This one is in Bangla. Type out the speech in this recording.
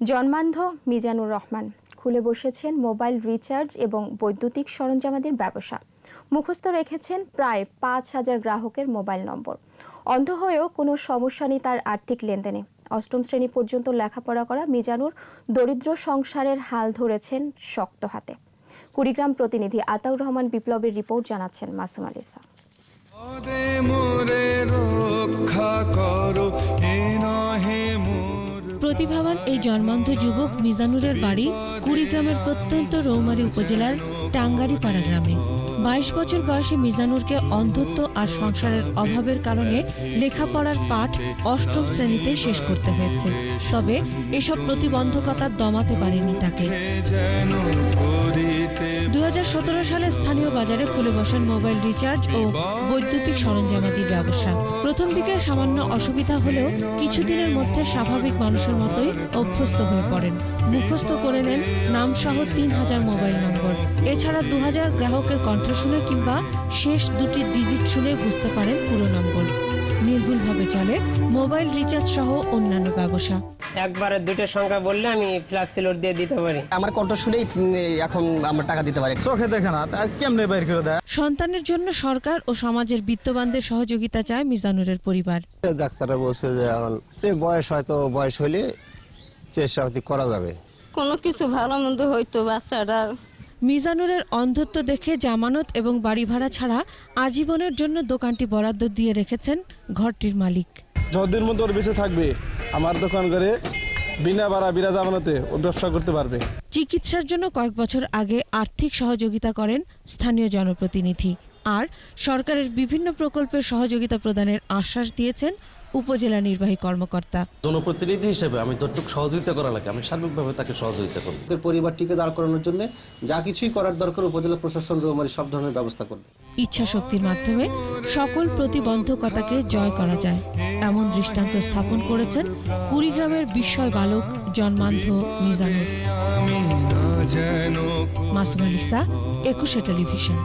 জন্মান্ধ মিজানুর রহমান খুলে বসেছেন মোবাইল রিচার্জ এবং বৈদ্যুতিক সরঞ্জামাদির ব্যবসা। মুখস্থ রেখেছেন প্রায় ৫,০০০ গ্রাহকের মোবাইল নম্বর। অন্ধ হয়েও কোনো সমস্যা নেই তার আর্থিক লেনদেনে। অষ্টম শ্রেণী পর্যন্ত লেখাপড়া করা মিজানুর দরিদ্র সংসারের হাল ধরেছেন শক্ত হাতে। কুড়িগ্রাম প্রতিনিধি আতাউর রহমান বিপ্লবের রিপোর্ট জানাচ্ছেন মাসুম আলিসা। প্রতিভাবান এই জন্মান্ধ যুবক মিজানুরের বাড়ি কুড়িগ্রামের প্রত্যন্ত রৌমারী উপজেলার টাঙ্গারিপাড়া গ্রামে। ২২ বছর বয়সী মিজানুরকে অন্ধত্ব আর সংসারের অভাবের কারণে লেখাপড়ার পাঠ অষ্টম শ্রেণীতে শেষ করতে হয়েছে। তবে এসব প্রতিবন্ধকতা দমাতে পারেনি তাকে। ২০১৭ সালে স্থানীয় বাজারে খুলে বসেন মোবাইল রিচার্জ ও বৈদ্যুতিক সরঞ্জামাদির ব্যবসা। প্রথম দিকে সামান্য অসুবিধা হলেও কিছুদিনের মধ্যে স্বাভাবিক মানুষের মতোই অভ্যস্ত হয়ে পড়েন। মুখস্থ করে নেন নামসহ ৩,০০০ মোবাইল নম্বর। এছাড়া ২,০০০ গ্রাহকের কণ্ঠ শুনে কিংবা শেষ দুটি ডিজিট শুনে বুঝতে পারেন পুরো নম্বর। নির্ভুলভাবে চলে মোবাইল রিচার্জ সহ অন্যান্য ব্যবসা। একবারে দুটো সংখ্যা বললে আমি ফ্ল্যাক্সি লোড দিয়ে দিতে পারি। আমার কণ্ঠ শুনেই এখন আমরা টাকা দিতে পারি। চোখে দেখে না কেমনে বাইর করে দেয়। সন্তানের জন্য সরকার ও সমাজের বিত্তবানদের সহযোগিতা চায় মিজানুরের পরিবার। ডাক্তাররা বলছে যে এখন বয়স হয়তো বয়স হলে চেষ্টা করা যাবে, কোনো কিছু ভালো মন্দ হয়তো বাচ্চাটার। মিজানুরের অন্ধত্ব দেখে জামানত এবং বাড়ি ভাড়া ছাড়া আজীবনের জন্য দোকানটি বরাদ্দ দিয়ে রেখেছেন ঘরটির মালিক। যতদিন মতো ওর বেঁচে থাকবে আমার দোকান করে বিনা ভাড়া বিনা জামানতে ও ব্যবসা করতে পারবে। চিকিৎসার জন্য কয়েক বছর আগে আর্থিক সহযোগিতা করেন স্থানীয় জনপ্রতিনিধি আর সরকারের বিভিন্ন প্রকল্পের সহযোগিতা প্রদানের আশ্বাস দিয়েছেন উপজেলা নির্বাহী কর্মকর্তা। জনপ্রতিনিধি হিসেবে আমি যতটুকু সহযোগিতা করা লাগে আমি সার্বিকভাবে তাকে সহযোগিতা করব। পরিবারটিকে দাঁড় করানোর জন্য যা কিছুই করার দরকার উপজেলা প্রশাসন রৌমারী সব ধরনের ব্যবস্থা করবে। ইচ্ছা শক্তির মাধ্যমে সকল প্রতিবন্ধকতাকে জয় করা যায় এমন দৃষ্টান্ত স্থাপন করেছেন কুড়িগ্রামের বিস্ময় বালক জন্মান্ধ মিজানুর। মাসুম আলিসা, ২১ টেলিভিশন।